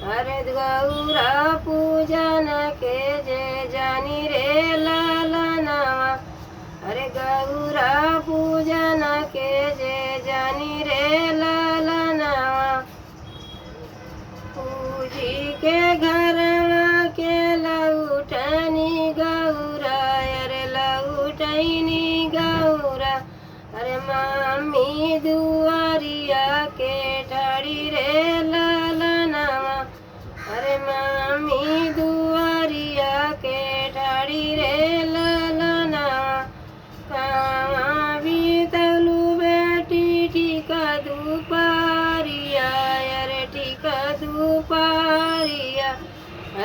अरे गौरा पूजन के जे जानी रे लालनावा। अरे गौरा पूजन के जे जानी रे लालनावा। पूजी के घरवा के लौटनी गौरा। अरे लौटनी गौरा। अरे मम्मी दुआरिया के ठाड़ी रे लालनावा। अरे मम्मी दुआरिया के ठाड़ी रे लालनावा। कहाँ बीतलू बेटी ठीका दुपारिया। अरे ठीका दुपारिया।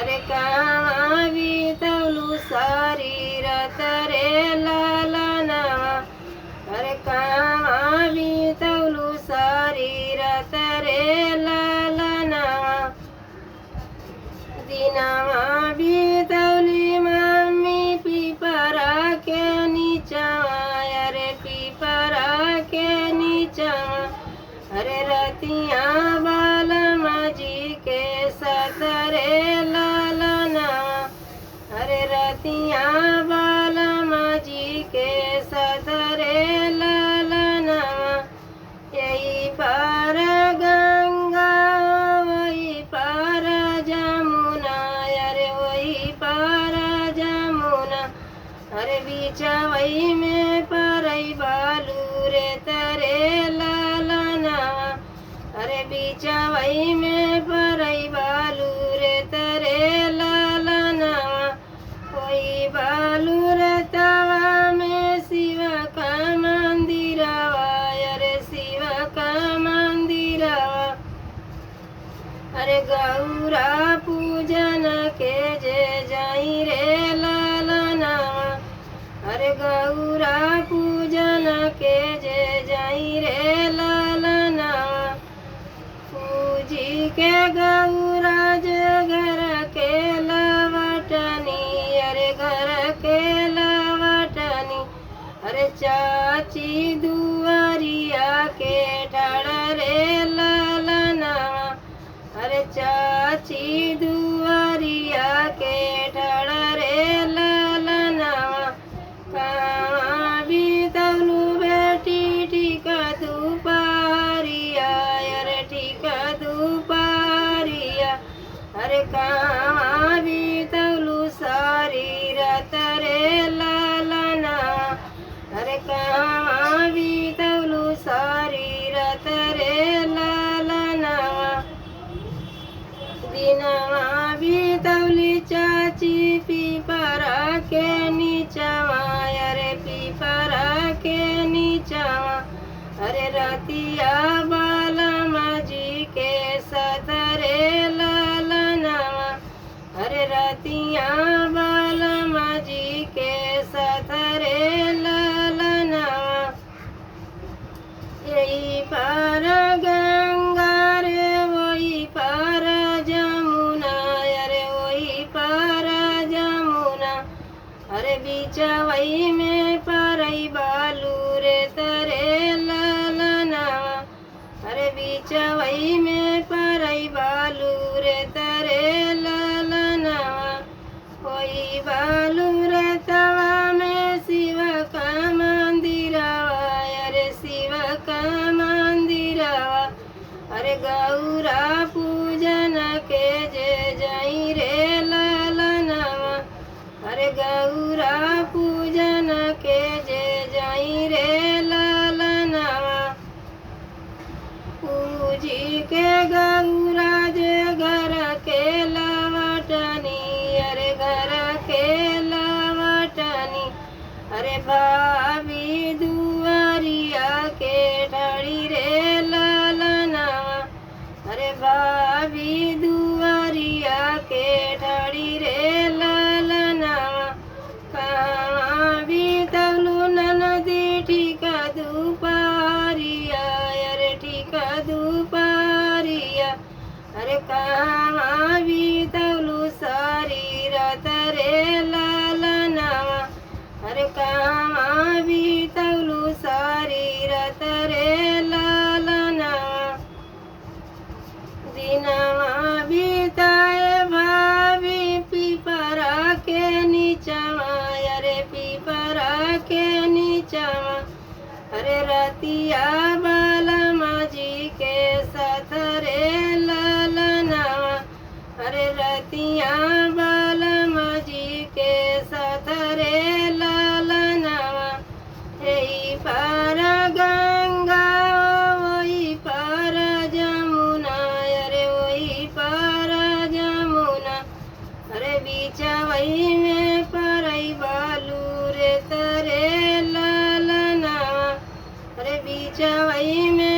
अरे कहाँ बीतलू सारी रात रे लालनावा। अरे कहाँ बीतलू सारी रात रे लालनावा। दिनवा बीतौली मम्मी पीपरा के नीचवा। अरे पीपरा के नीचवा। अरे रतिया बालमा जी के साथ रे लालनावा। अरे रतिया बालमा जी के साथ रे लालनावा। यही पार गंगा वही पार जमुना। अरे वही पार जमुना। अरे बिचवई में परई बालू रे तरे लालनावा। अरे बिचवई में परई बालू रे तरे लालनावा। वही बालू रे तवा में शिव का मंदिरवा। अरे शिव का मंदिरवा। अरे गौरा पूजन के जे जाई रे लालनावा। अरे गौरा पूजन के जे जाई रे लालनावा। पूजी के गौरा जे घर के लवटनी। अरे घर के लवटनी। अरे चाची दुआरिया के ठाड़ रे लालनावा। अरे चाची दुआरिया के ठाड़ रे लालनावा। कहाँ बीतलू बेटी ठीका दुपारिया। अरे ठीका दुपारिया। अरे कहाँ बीतलू सारी रात रे लालनावा। अरे कहाँ बीतलू सारी रात रे लालनावा। दिनवा बीतौली चाची पीपरा के नीचवा। अरे पीपरा के नीचवा। अरे रतिया बालमा जी के साथ रे लालनावा। अरे रतिया बालमा जी के साथ रे लालनावा। यही पार गंगा रे वही पार जमुना। अरे वही पार जमुना। अरे बिचवई में परई बालू रे तरे लालनावा। अरे बिचवई में परई बालू रे तरे लालनावा। वही बालू रे तवा में शिव का मंदिरवा। अरे शिव का मंदिरवा। अरे गौरा पूजन के जे जाई रे लालनावा। अरे गौरा पूजन के जे जाई रे लालनावा। पूजी के गौरा जे घर के लवटनी। अरे घर के लवटनी। अरे भाभी दुआरिया के ठाड़ी रे लालनावा। अरे भाभी दुआरिया के ठाड़ी रे लालनावा। कहाँ बीतलू ननदी ठीका दुपारिया। अरे ठीका दुपारिया। अरे कहाँ बीतलू सारी रात रे लालनावा। अरे कहाँ बीतलू सारी रात रे लालनावा। दिनवा बीत रतिया बालमा जी के साथ रे ललनावा अरे रतिया बालमा जी के साथ रे ललनावा यही पार गंगा वही पार जमुना अरे वही पार जमुना अरे बिचवई में परई बालू रे तरे ललनावा अरे बिचवई में